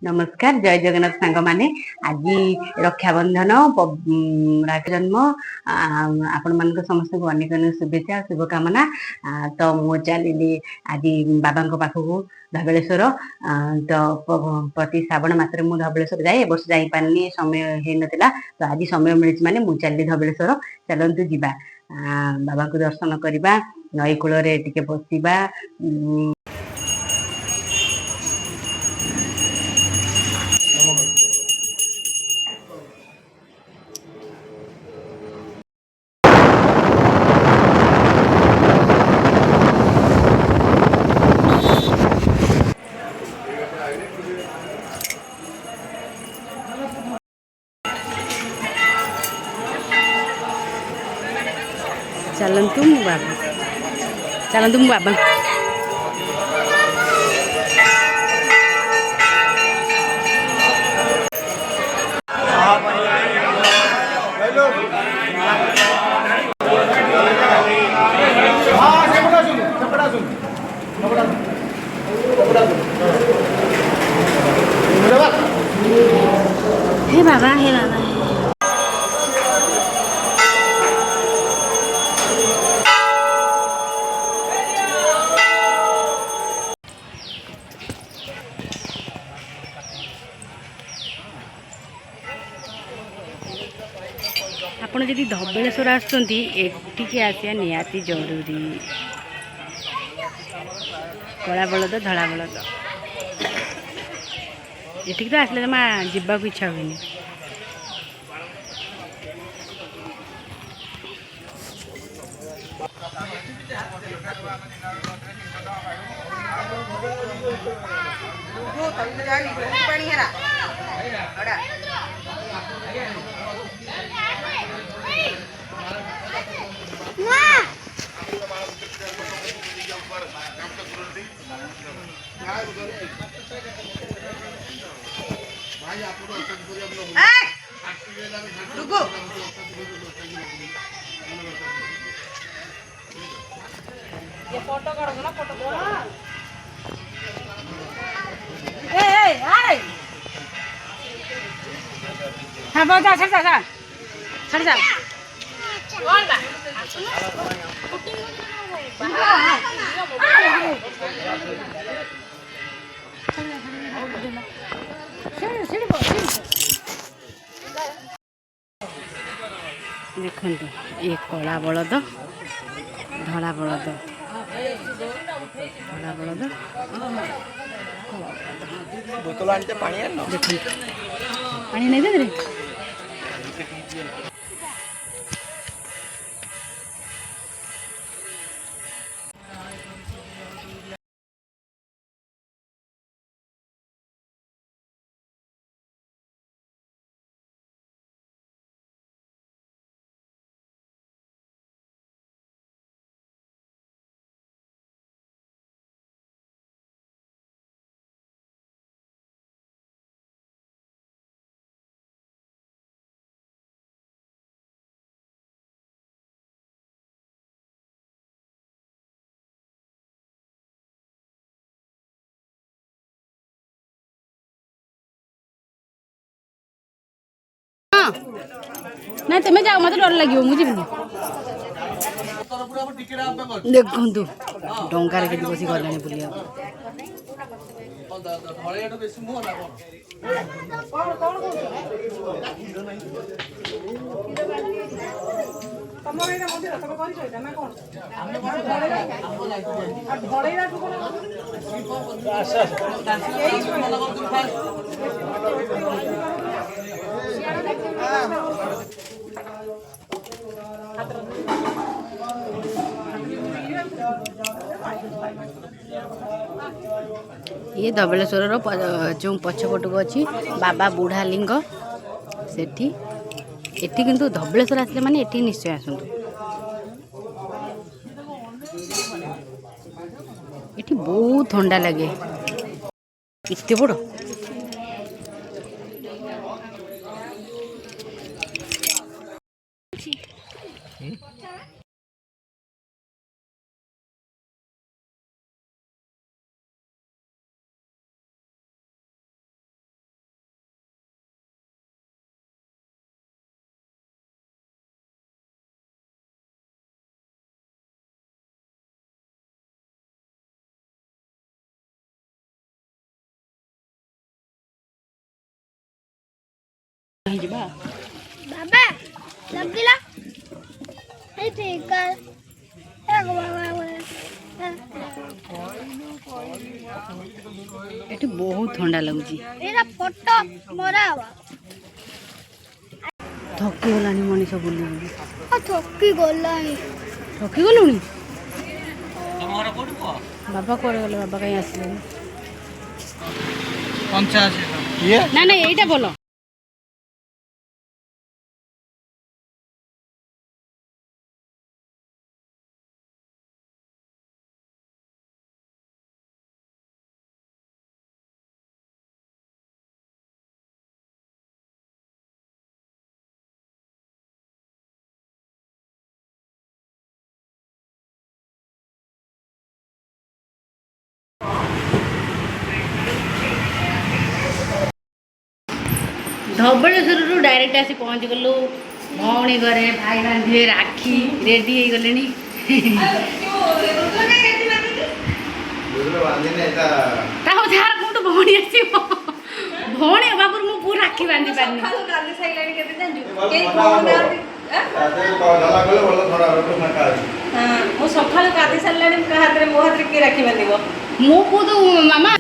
नमस्कार जय जगन्नाथ सांग माने आज रक्षाबंधन राख जन्म आपण मान समस्त को अनेक अनेक शुभेच्छा शुभकामना। तो मु चली आज बाबा पाखक धबलेश्वर तो प्रति श्रावण मस धबलेश्वर जाए वर्ष जापारे समय हो नाला तो आज समय मिली माने मु चली धबलेश्वर चलतु जीवा बाबा को दर्शन करवा नई कूल टे बसवा। चलतु बाबा चलतु बाबा हे बाबा हे बाबा आपण जदि धबलेश्वर आसुँचे आसिया निहाती जरूरी। कला बलद धड़ा बलद ये तो आसले जमा जीवा को इच्छा हुए। ये फोटो करो ना फोटो करो ए अरे हां बहुत जा छड़ जा कौन बा देखो ये कला बलद धड़ा बलद धड़ा बलद बोतल आनते पानी आनो देखो पानी नहीं दे रे ना तुम जाओ मत डर लगे मुझे देखु डंगार के बस गलानी बुलिया ये धबलेश्वर जो पछपट को अच्छी बाबा बुढ़ा लिंग सेठी एठी किंतु धबलेश्वर आसले माने एठी निश्चय आसंतु। एठी बहुत ठंडा लगे इतने बड़ बाबा लगिला ए ठीक है एठी बहुत ठंडा लगुची एरा फोटो मोरा थकी गलानी मनीष बुली बुली थकी गलानी थकी गलुनी बाबा कुआड़े गले बाबा कहीं आसले ना ना यहीटा बोलो धवलेश्वर डायरेक्ट आसी पहुँच गलु भौणी घरे भाई बांधे राखी रेडी हो गले भौणी आस भौणी बाबू मु पूरा राखी बांधि पारनी सका गाधि सारे हाथ में मो हाथ किए राखी बांध मो पु तो मामा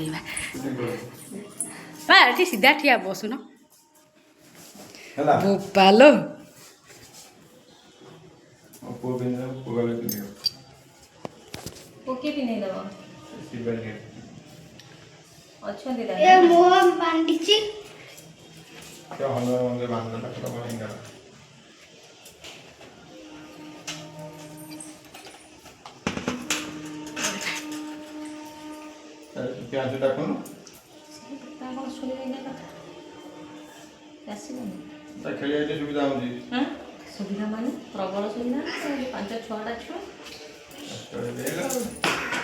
पा सीधा ठिया बसुन बोपालो ओके पिने दबो अच्छा दीदा ए मोह बांधिची क्या होना मुझे बांधना लगता है क्या से डाकूं ताको सुनी नहीं कथा आसीबनी ता खेलिया एटे सुविधा होजी हां सुविधा माने प्रबल सुविधा 5 6 टा छुआ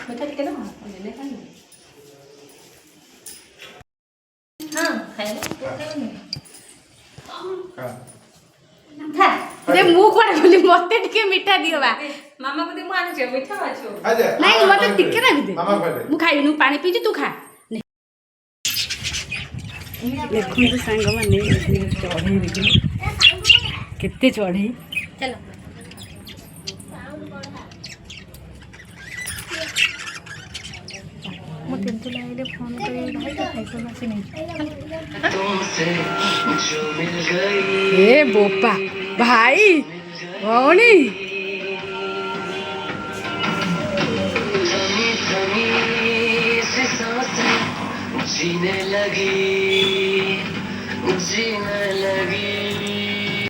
मिठा टिके दो ले खाई हां खाए का दे मु कोड बोली मते टिके मिठा दियो बा मामा को दे मु आनु छ मिठा बाछो आजा नहीं मते टिके ना दे मामा को दे मु खाई नु पानी पीजी तू खा देखो तो सांग माने चढ़े केते चढ़े चलो मु तेंतु लाइले फोन करे भाई का खाई को आसी नहीं ए बोपा भाई भौणी जीने लगी